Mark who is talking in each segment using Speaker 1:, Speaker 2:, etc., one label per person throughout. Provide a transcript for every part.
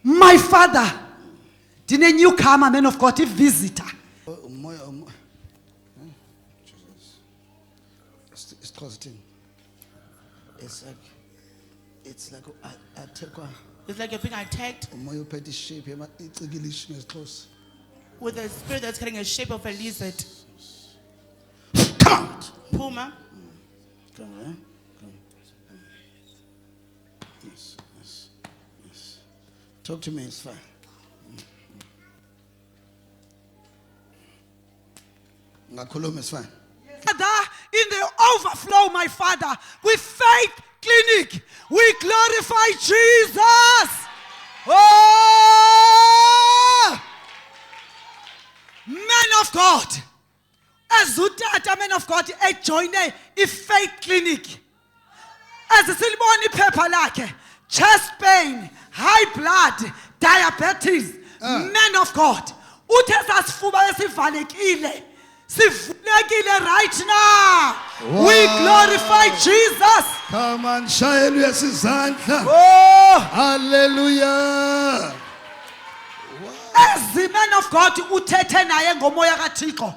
Speaker 1: My father, dine newcomer, man of God, a visitor.
Speaker 2: Jesus. It's like I take
Speaker 3: It's like you're being attacked
Speaker 2: umoya uphethe shape icikilishi ngesixhosa.
Speaker 3: with a spirit that's carrying a shape of a lizard.
Speaker 2: Come out.
Speaker 3: Puma.
Speaker 2: Come on. Come. Yes. Talk to me, it's fine. Ngakhuluma, it's fine.
Speaker 1: Father, in the overflow, my father, with faith clinic, we glorify Jesus. Oh, man of God, as utata man of God, join a faith clinic. As a siliboni paper like chest pain, high blood, diabetes, man of God, utesa sifuba esivalekile. Right now, we glorify Jesus.
Speaker 2: Come on, shayelwe sizandla.
Speaker 1: Oh,
Speaker 2: Hallelujah.
Speaker 1: as the man of God, uthethe naye ngomoya kaThixo.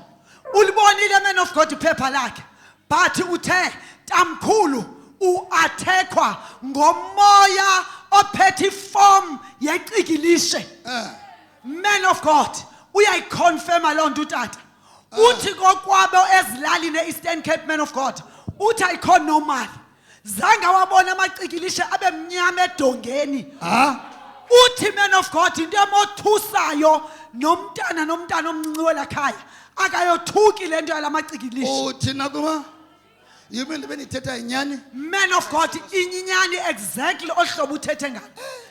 Speaker 1: Ulibonile man of God iphepha lakhe. But uthe tamkhulu uathekwa ngomoya ophethe form yeqikilishe. Man of God, uyayiconfirm alonto utata. Uthi kokwabo ezilalini Eastern Cape, man of God, uthi ayikho normal. Zange wabona amacikilishe abe mnyama edongeni. Uthi man of God into emothusayo nomntana omnciwe lakhaya akayothuki lento yalamacikilishe.
Speaker 2: Uthi nakuma you mean benithetha inyani?
Speaker 1: Man of God, inyani exactly ohlobo uthethe ngalo.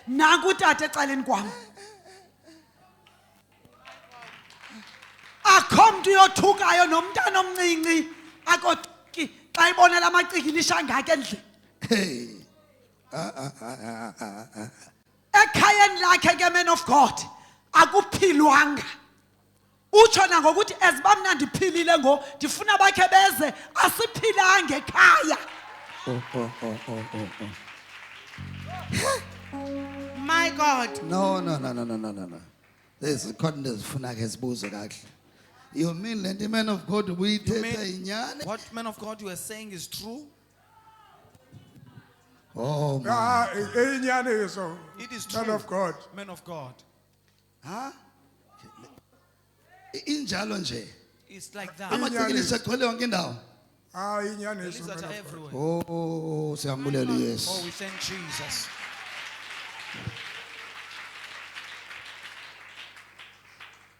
Speaker 1: Nanku utata ecaleni kwami. Akhomntu yothukayo nomntana omncinci akothuki xa ibona lamacikilisha angaka endlini.
Speaker 2: Hey.
Speaker 1: Ekhayeni lakhe ke man of God akuphilwanga. Utsho nangokuthi ezibamnandi philile ngo ndifuna bakhe beze asiphilanga ekhaya.
Speaker 3: My God.
Speaker 2: No. There's a content ezifuna ke sibuze kahle. You mean the man of God we thetha inyani?
Speaker 4: What man of God you are saying is true?
Speaker 2: Oh man.
Speaker 4: It is true.
Speaker 5: Man of God.
Speaker 4: Man of God.
Speaker 2: Huh? Injalo nje.
Speaker 4: It's like that.
Speaker 2: Amacikilishe agcwele yonke indawo.
Speaker 4: The lizards are everywhere.
Speaker 2: Oh, siyambulela uYesu.
Speaker 4: Oh, we thank Jesus.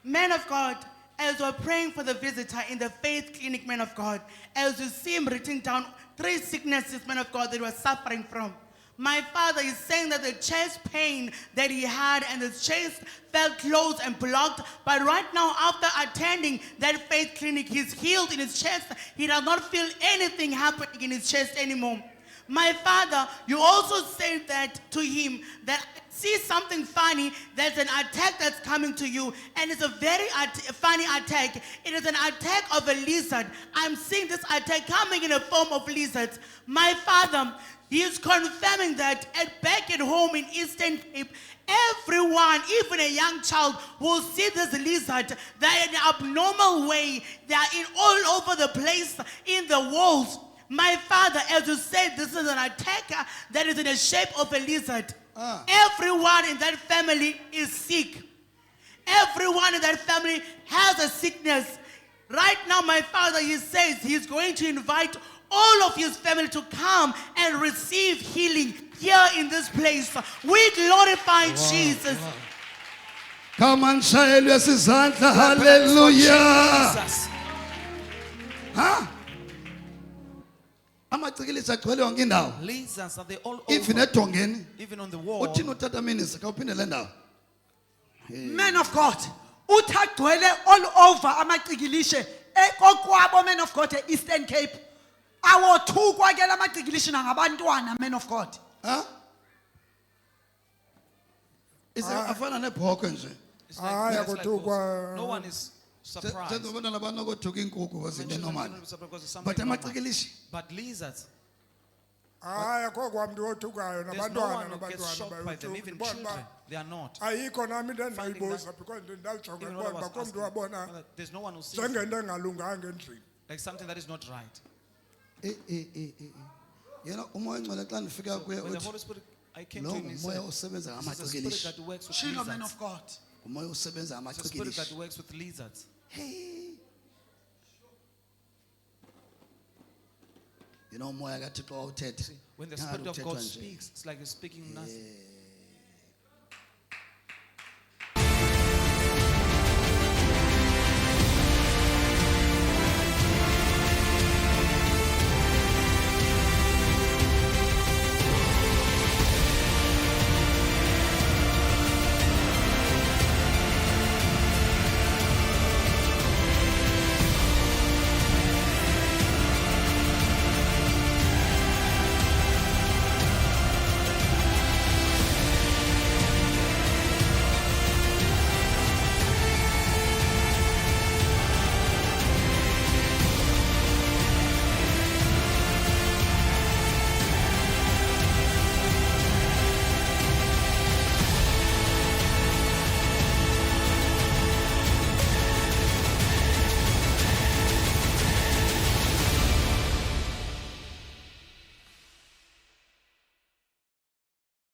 Speaker 3: Man of God, as we're praying for the visitor in the faith clinic, man of God, as you see him written down 3 sicknesses, man of God, that he was suffering from. My father is saying that the chest pain that he had and his chest felt closed and blocked. But right now, after attending that faith clinic, he's healed in his chest. He does not feel anything happening in his chest anymore. My father, you also said that to him, that I see something funny, there's an attack that's coming to you, and it's a very funny attack. It is an attack of a lizard. I'm seeing this attack coming in a form of lizards. My father, he is confirming that back at home in Eastern Cape, everyone, even a young child, will see this lizard. They're in an abnormal way. They are in all over the place, in the walls. My father, as you said, this is an attacker that is in the shape of a lizard. Everyone in that family is sick. Everyone in that family has a sickness. Right now, my father, he says he's going to invite all of his family to come and receive healing here in this place. We glorify Jesus.
Speaker 2: Wow. Come on, shayelwe sizandla. Hallelujah.
Speaker 4: Jesus.
Speaker 2: Huh? Amacikilishe agcwele yonke indawo.
Speaker 4: Lizards are they all
Speaker 2: Even
Speaker 4: over?
Speaker 2: edongeni.
Speaker 4: Even on the wall.
Speaker 2: Uthini utata minister kawuphinde le ndawo.
Speaker 1: Man of God, uthi agcwele all over amacikilishe kokwabo, man of God, Eastern Cape. Awothukwa ke lamacikilishe nangabantwana, man of God.
Speaker 2: Huh? Is it afana nebhokwe nje?
Speaker 4: It's like,
Speaker 5: Ah,
Speaker 4: it's
Speaker 5: yakuthukwa.
Speaker 4: no one is surprised.
Speaker 2: njengobona banokoduka iinkukhu because into normal
Speaker 4: Because it's something
Speaker 2: but
Speaker 4: normal.
Speaker 2: amacikilishi
Speaker 4: But lizards,
Speaker 5: hayi akho kwamntu othukayo
Speaker 4: there's no
Speaker 5: nabantwana
Speaker 4: one who gets shocked by them, even
Speaker 5: bona
Speaker 4: children.
Speaker 5: uba
Speaker 4: They are not.
Speaker 5: ayikho nami into
Speaker 4: Finding
Speaker 5: endinayibuza
Speaker 4: that-
Speaker 5: because ndayijonga
Speaker 4: Even what I
Speaker 5: ndibona
Speaker 4: was
Speaker 5: bakho mntu
Speaker 4: asking,
Speaker 5: wabona
Speaker 4: there's no one who sees it,
Speaker 5: njengento engalunganga endlini
Speaker 4: like something that is not right.
Speaker 2: yena umoya ngcwele xa ndifika kuye
Speaker 4: When the
Speaker 2: uthi
Speaker 4: Holy Spirit, I came
Speaker 2: lo
Speaker 4: to him and he
Speaker 2: ngumoya
Speaker 4: said,
Speaker 2: osebenza
Speaker 4: this is a spirit
Speaker 2: ngamacikilishi
Speaker 4: that works with
Speaker 1: Shilo, man
Speaker 4: lizards.
Speaker 1: of God.
Speaker 2: ngumoya osebenza
Speaker 4: It's a spirit that
Speaker 2: ngamacikilishi
Speaker 4: works with lizards.
Speaker 2: you know umoya kathixo wawuthetha
Speaker 4: When the
Speaker 2: Ingathi
Speaker 4: Spirit of
Speaker 2: uthethwa
Speaker 4: God
Speaker 2: nje.
Speaker 4: speaks, it's like he's speaking nothing.